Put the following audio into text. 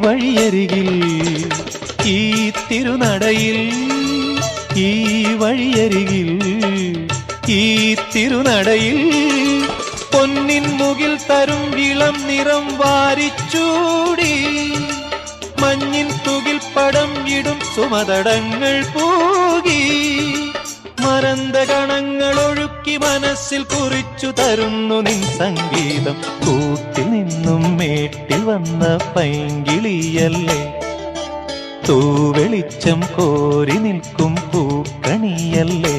വഴിയരികിൽ ഈ തിരുനടയിൽ ഈ വഴിയരികിൽ ഈ തിരുനടയിൽ പൊന്നിൻ മുകിൽ തരും ഇളം നിറം വാരിച്ചൂടി മഞ്ഞിൻ തുകിൽ പടം ഇടും സുമതടങ്ങൾ പൂകി മരന്ത കണങ്ങൾ ഒഴുക്കി മനസ്സിൽ കുറിച്ചു തരുന്നു നിൻ സംഗീതം കൂട്ടിൽ നിന്നും മേട്ടിൽ വന്ന പൈങ്കിളിയല്ലേ തൂവെളിച്ചം കോരി നിൽക്കും പൂക്കണിയല്ലേ